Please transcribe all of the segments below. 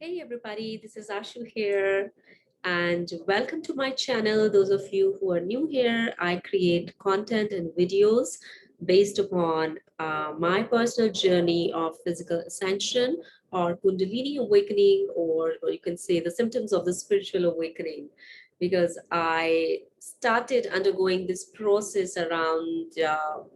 Hey everybody, this is Ashoo here, and welcome to my channel. Those of you who are new here, I create content and videos based upon my personal journey of physical ascension or Kundalini awakening, or you can say the symptoms of the spiritual awakening, because I started undergoing this process around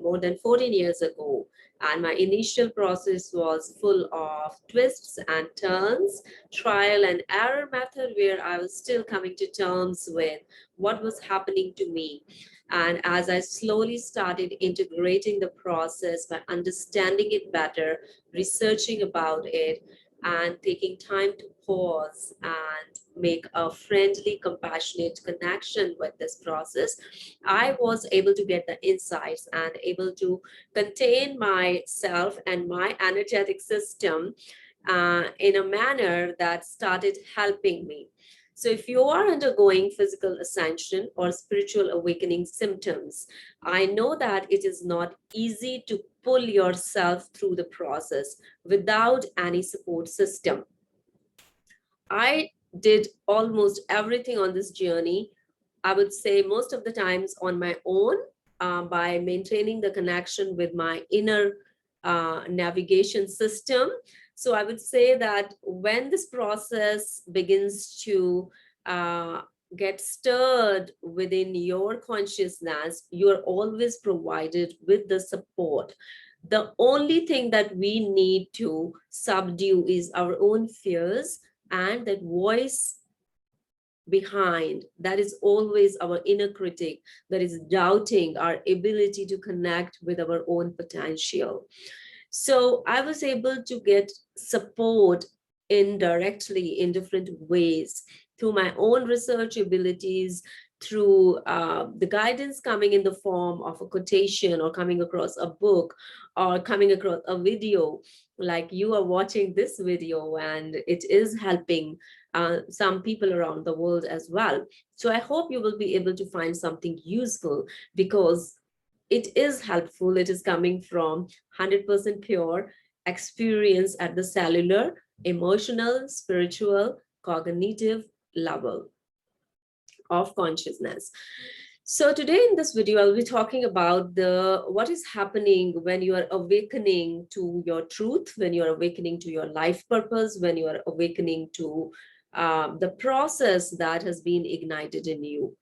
more than 14 years ago. And my initial process was full of twists and turns, trial and error method, where I was still coming to terms with what was happening to me. And as I slowly started integrating the process by understanding it better, researching about it, and taking time to pause and make a friendly, compassionate connection with this process, I was able to get the insights and able to contain myself and my energetic system in a manner that started helping me. So, if you are undergoing physical ascension or spiritual awakening symptoms, I know that it is not easy to pull yourself through the process without any support system. I did almost everything on this journey, I would say most of the times on my own, by maintaining the connection with my inner navigation system. So I would say that when this process begins to uh, get stirred within your consciousness, you are always provided with the support. The only thing that we need to subdue is our own fears, and that voice behind that is always our inner critic that is doubting our ability to connect with our own potential. So I was able to get support indirectly in different ways through my own research abilities, through the guidance coming in the form of a quotation or coming across a book or coming across a video like you are watching this video, and it is helping some people around the world as well. So I hope you will be able to find something useful, because it is helpful. It is coming from 100% pure experience at the cellular, emotional, spiritual, cognitive level of consciousness. So today in this video, I'll be talking about the what is happening when you are awakening to your truth, when you are awakening to your life purpose, when you are awakening to the process that has been ignited in you.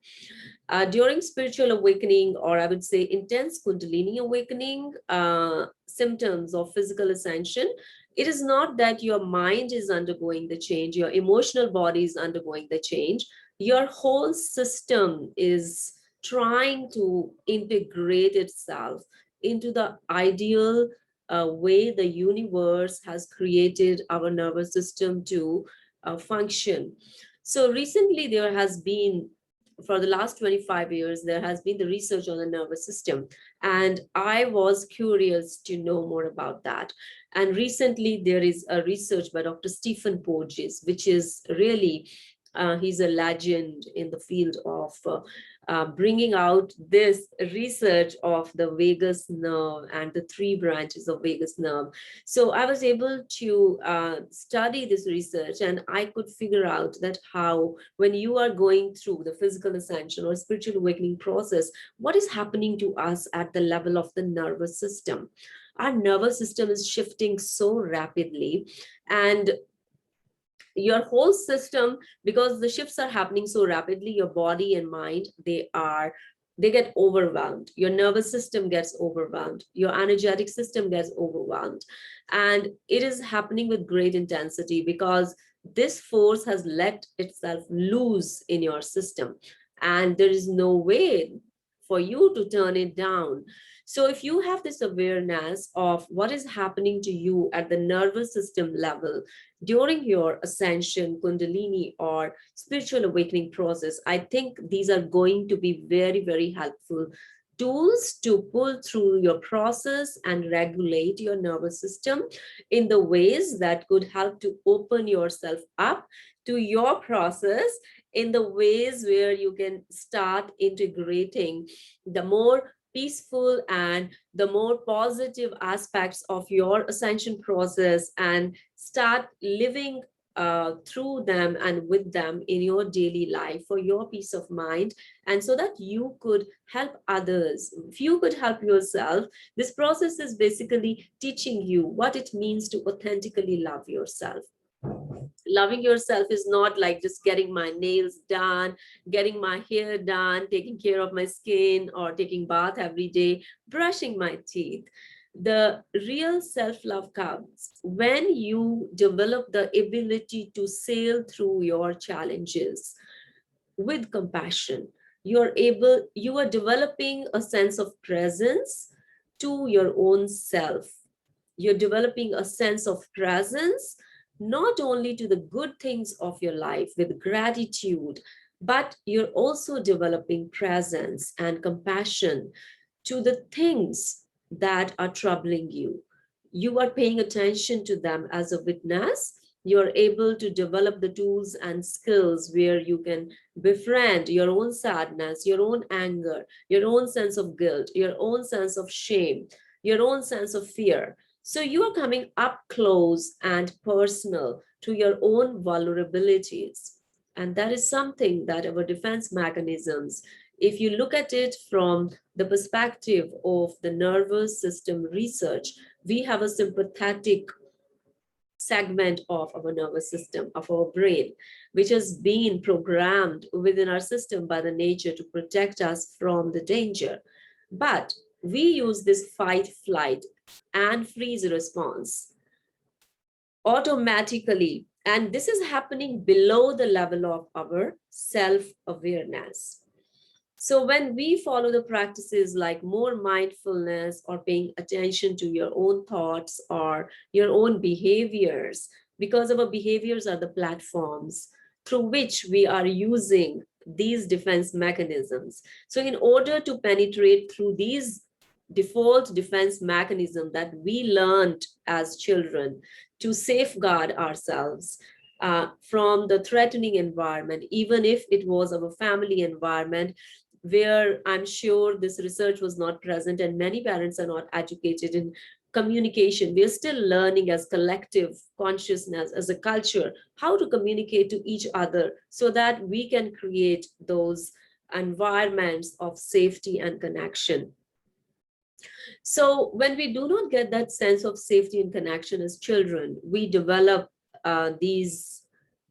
During spiritual awakening, or I would say intense Kundalini awakening, symptoms of physical ascension, it is not that your mind is undergoing the change, your emotional body is undergoing the change, your whole system is trying to integrate itself into the ideal way the universe has created our nervous system to function. So recently, there has been, for the last 25 years, there has been the research on the nervous system. And I was curious to know more about that. And recently, there is a research by Dr. Stephen Porges, which is really he's a legend in the field of bringing out this research of the vagus nerve and the three branches of vagus nerve. So I was able to study this research, and I could figure out that how, when you are going through the physical ascension or spiritual awakening process, what is happening to us at the level of the nervous system. Our nervous system is shifting so rapidly, and your whole system, because the shifts are happening so rapidly, your body and mind, they get overwhelmed. Your nervous system gets overwhelmed, your energetic system gets overwhelmed, and it is happening with great intensity because this force has let itself loose in your system, and there is no way for you to turn it down. So if you have this awareness of what is happening to you at the nervous system level during your ascension, Kundalini, or spiritual awakening process, I think these are going to be very, very helpful tools to pull through your process and regulate your nervous system in the ways that could help to open yourself up to your process, in the ways where you can start integrating the more peaceful and the more positive aspects of your ascension process and start living through them and with them in your daily life for your peace of mind, and so that you could help others. If you could help yourself, this process is basically teaching you what it means to authentically love yourself. Loving yourself is not like just getting my nails done, getting my hair done, taking care of my skin, or taking bath every day, brushing my teeth. The real self-love comes when you develop the ability to sail through your challenges with compassion. You are developing a sense of presence to your own self. You're developing a sense of presence, not only to the good things of your life with gratitude, but you're also developing presence and compassion to the things that are troubling you. You are paying attention to them as a witness. You're able to develop the tools and skills where you can befriend your own sadness, your own anger, your own sense of guilt, your own sense of shame, your own sense of fear. So you are coming up close and personal to your own vulnerabilities. And that is something that our defense mechanisms, if you look at it from the perspective of the nervous system research, we have a sympathetic segment of our nervous system, of our brain, which has been programmed within our system by the nature to protect us from the danger. But we use this fight, flight, and freeze response automatically. And this is happening below the level of our self awareness. So when we follow the practices like more mindfulness or paying attention to your own thoughts or your own behaviors, because our behaviors are the platforms through which we are using these defense mechanisms. So in order to penetrate through these default defense mechanism that we learned as children to safeguard ourselves from the threatening environment, even if it was our family environment, where I'm sure this research was not present and many parents are not educated in communication. We're still learning as collective consciousness, as a culture, how to communicate to each other so that we can create those environments of safety and connection. So when we do not get that sense of safety and connection as children, we develop these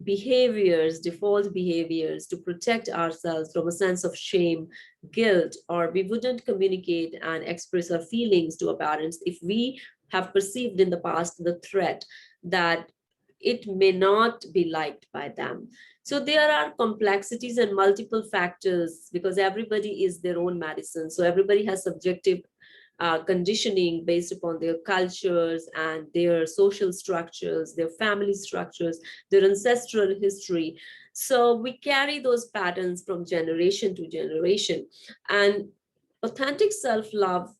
behaviors, default behaviors, to protect ourselves from a sense of shame, guilt, or we wouldn't communicate and express our feelings to our parents if we have perceived in the past the threat that it may not be liked by them. So there are complexities and multiple factors because everybody is their own medicine. So everybody has subjective conditioning based upon their cultures and their social structures, their family structures, their ancestral history. So we carry those patterns from generation to generation. And authentic self-love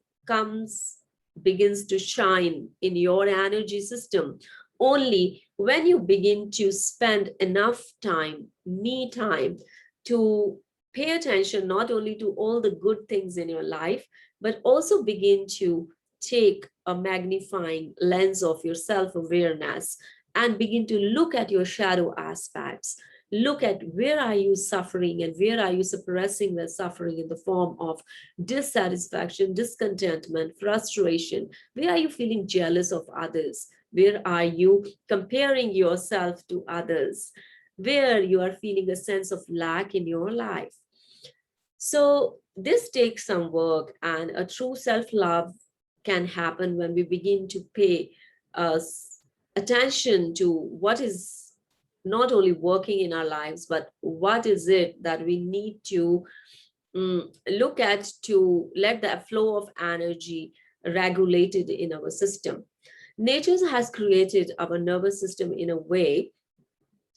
begins to shine in your energy system only when you begin to spend enough time, me time, to pay attention not only to all the good things in your life, but also begin to take a magnifying lens of your self-awareness and begin to look at your shadow aspects. Look at where are you suffering and where are you suppressing the suffering in the form of dissatisfaction, discontentment, frustration. Where are you feeling jealous of others? Where are you comparing yourself to others? Where you are feeling a sense of lack in your life? So this takes some work, and a true self-love can happen when we begin to pay attention to what is not only working in our lives, but what is it that we need to look at to let the flow of energy regulated in our system. Nature has created our nervous system in a way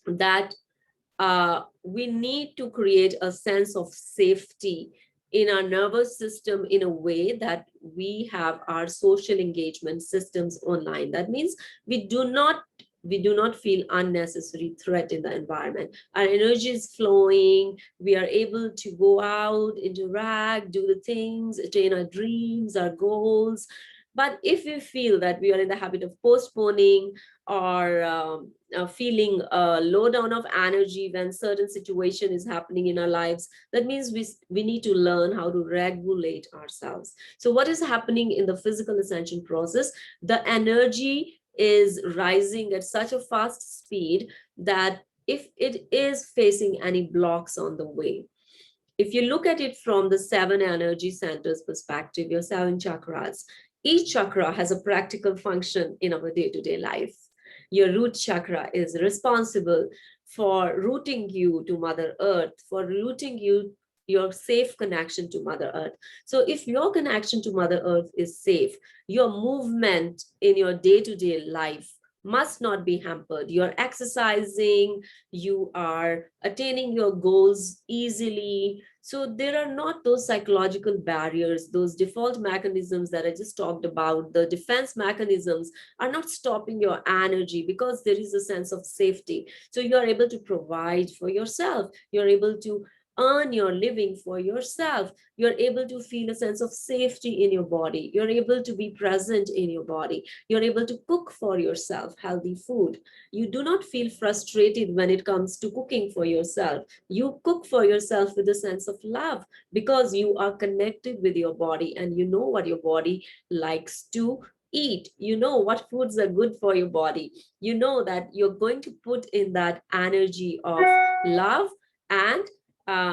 that we need to create a sense of safety in our nervous system in a way that we have our social engagement systems online. That means we do not feel unnecessary threat in the environment. Our energy is flowing. We are able to go out, interact, do the things, attain our dreams, our goals, But if we feel that we are in the habit of postponing or feeling a low down of energy when certain situation is happening in our lives, that means we need to learn how to regulate ourselves. So what is happening in the physical ascension process? The energy is rising at such a fast speed that if it is facing any blocks on the way, if you look at it from the seven energy centers perspective, your seven chakras, each chakra has a practical function in our day-to-day life. Your root chakra is responsible for rooting you to Mother Earth, for rooting you your safe connection to Mother Earth. So if your connection to Mother Earth is safe, your movement in your day-to-day life must not be hampered. You're exercising, you are attaining your goals easily. So there are not those psychological barriers, those default mechanisms that I just talked about. The defense mechanisms are not stopping your energy because there is a sense of safety. So you are able to provide for yourself. You're able to earn your living for yourself. You're able to feel a sense of safety in your body. You're able to be present in your body. You're able to cook for yourself healthy food. You do not feel frustrated when it comes to cooking for yourself. You cook for yourself with a sense of love because you are connected with your body and you know what your body likes to eat. You know what foods are good for your body. You know that you're going to put in that energy of love and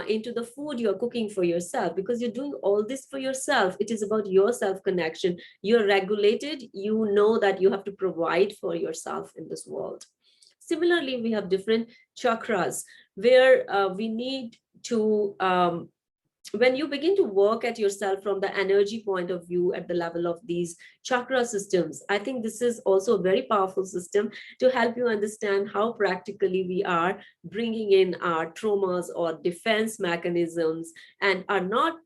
into the food you're cooking for yourself, because you're doing all this for yourself. It is about your self connection. You're regulated. You know that you have to provide for yourself in this world. Similarly, we have different chakras where we need to when you begin to work at yourself from the energy point of view at the level of these chakra systems, I think this is also a very powerful system to help you understand how practically we are bringing in our traumas or defense mechanisms and are not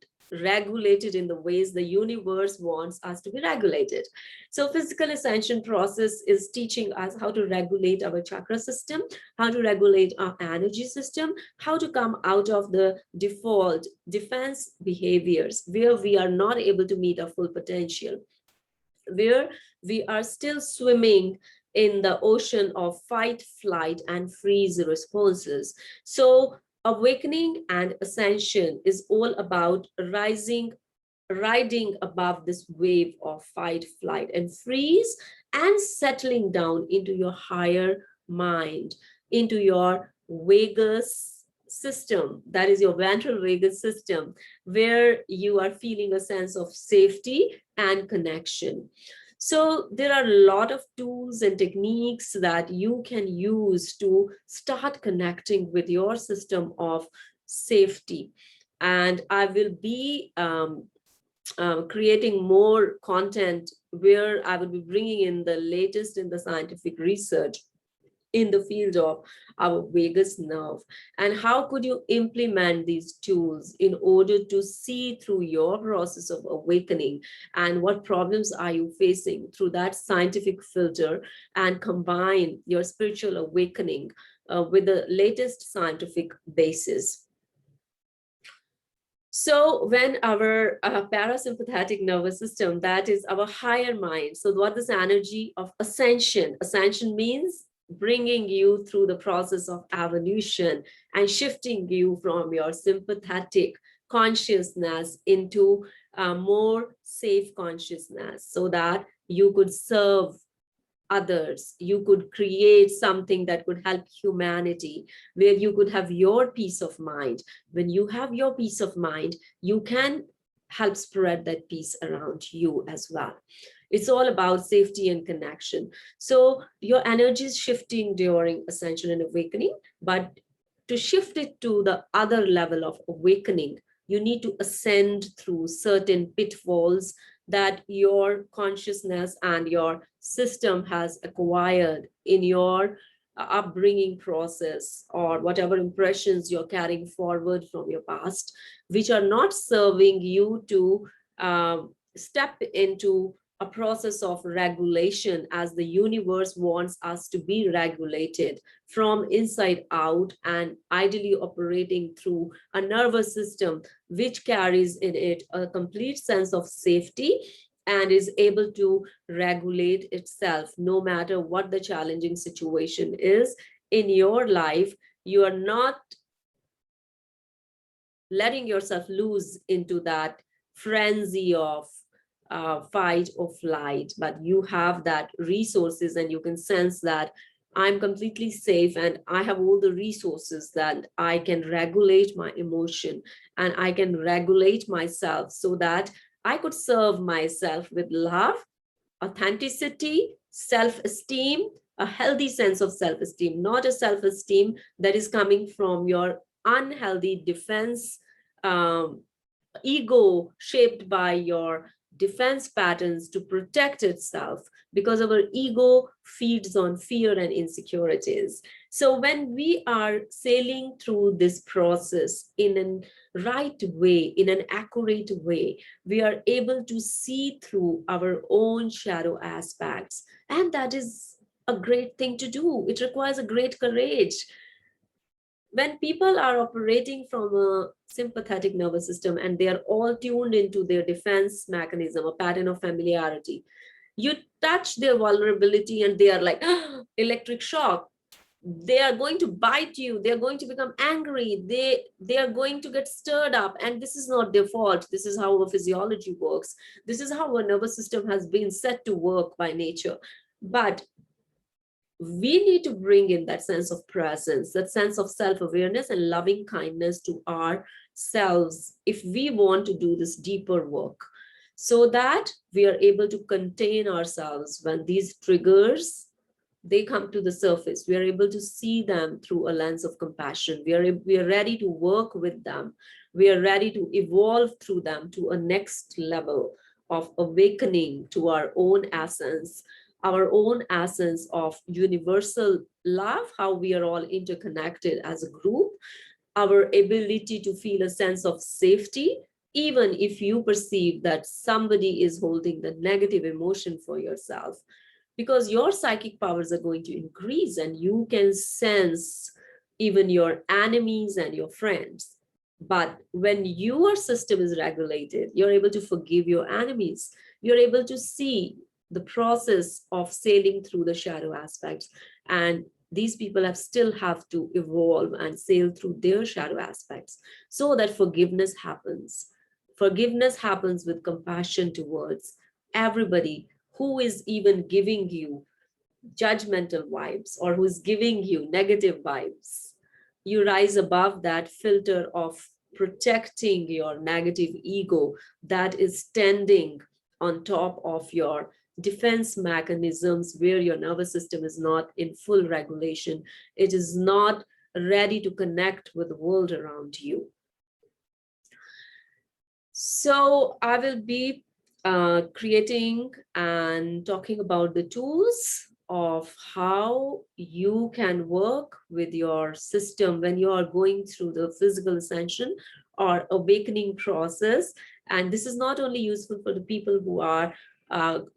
regulated in the ways the universe wants us to be regulated. So physical ascension process is teaching us how to regulate our chakra system, how to regulate our energy system, how to come out of the default defense behaviors where we are not able to meet our full potential, where we are still swimming in the ocean of fight, flight, and freeze responses. So awakening and ascension is all about riding above this wave of fight, flight, and freeze, and settling down into your higher mind, into your vagus system, that is your ventral vagus system, where you are feeling a sense of safety and connection. So there are a lot of tools and techniques that you can use to start connecting with your system of safety. And I will be creating more content where I will be bringing in the latest in the scientific research in the field of our vagus nerve, and how could you implement these tools in order to see through your process of awakening, and what problems are you facing through that scientific filter, and combine your spiritual awakening with the latest scientific basis. So when our parasympathetic nervous system, that is our higher mind, so what is energy of ascension? Ascension means bringing you through the process of evolution and shifting you from your sympathetic consciousness into a more safe consciousness so that you could serve others, you could create something that could help humanity, where you could have your peace of mind. When you have your peace of mind, you can help spread that peace around you as well. It's all about safety and connection. So your energy is shifting during ascension and awakening, but to shift it to the other level of awakening, you need to ascend through certain pitfalls that your consciousness and your system has acquired in your upbringing process, or whatever impressions you're carrying forward from your past, which are not serving you to step into a process of regulation as the universe wants us to be regulated from inside out, and ideally operating through a nervous system which carries in it a complete sense of safety and is able to regulate itself no matter what the challenging situation is in your life. You are not letting yourself loose into that frenzy of fight or flight, but you have that resources and you can sense that I'm completely safe and I have all the resources that I can regulate my emotion and I can regulate myself so that I could serve myself with love, authenticity, self-esteem, a healthy sense of self-esteem, not a self-esteem that is coming from your unhealthy defense ego shaped by your defense patterns to protect itself, because our ego feeds on fear and insecurities. So when we are sailing through this process in a right way, in an accurate way, we are able to see through our own shadow aspects. And that is a great thing to do. It requires a great courage. When people are operating from a sympathetic nervous system and they are all tuned into their defense mechanism, a pattern of familiarity, you touch their vulnerability and they are like, "Ah, electric shock." They are going to bite you. They're going to become angry. They are going to get stirred up. And this is not their fault. This is how our physiology works. This is how our nervous system has been set to work by nature. But we need to bring in that sense of presence, that sense of self-awareness and loving kindness to ourselves if we want to do this deeper work, so that we are able to contain ourselves when these triggers, they come to the surface. We are able to see them through a lens of compassion. We are ready to work with them. We are ready to evolve through them to a next level of awakening to our own essence, our own essence of universal love, how we are all interconnected as a group, our ability to feel a sense of safety, even if you perceive that somebody is holding the negative emotion for yourself, because your psychic powers are going to increase and you can sense even your enemies and your friends. But when your system is regulated, you're able to forgive your enemies. You're able to see the process of sailing through the shadow aspects. And these people still have to evolve and sail through their shadow aspects so that forgiveness happens. Forgiveness happens with compassion towards everybody who is even giving you judgmental vibes or who's giving you negative vibes. You rise above that filter of protecting your negative ego that is standing on top of your defense mechanisms, where your nervous system is not in full regulation. It is not ready to connect with the world around you. So I will be creating and talking about the tools of how you can work with your system when you are going through the physical ascension or awakening process. And this is not only useful for the people who are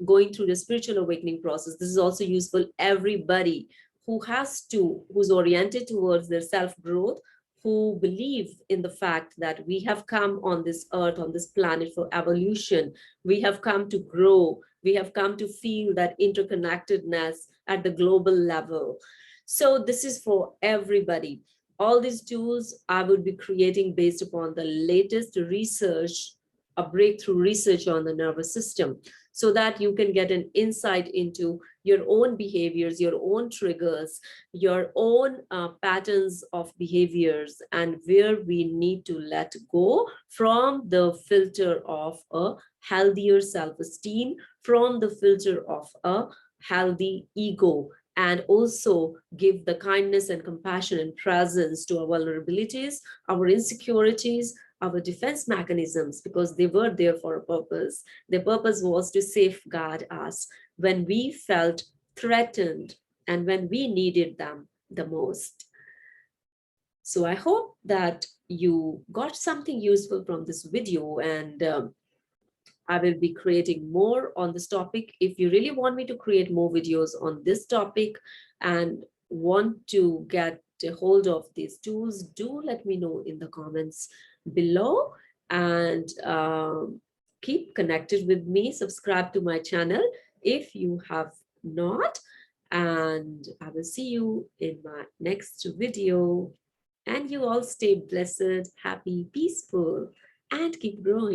going through the spiritual awakening process. This is also useful everybody who's oriented towards their self-growth, who believe in the fact that we have come on this earth, on this planet for evolution. We have come to grow. We have come to feel that interconnectedness at the global level. So this is for everybody. All these tools I would be creating based upon the latest research, a breakthrough research on the nervous system, so that you can get an insight into your own behaviors, your own triggers, your own patterns of behaviors, and where we need to let go from the filter of a healthier self-esteem, from the filter of a healthy ego, and also give the kindness and compassion and presence to our vulnerabilities, our insecurities, our defense mechanisms, because they were there for a purpose. Their purpose was to safeguard us when we felt threatened and when we needed them the most. So I hope that you got something useful from this video, and I will be creating more on this topic. If you really want me to create more videos on this topic and want to get a hold of these tools, do let me know in the comments below. And keep connected with me. Subscribe to my channel if you have not. And I will see you in my next video. And you all stay blessed, happy, peaceful, and keep growing.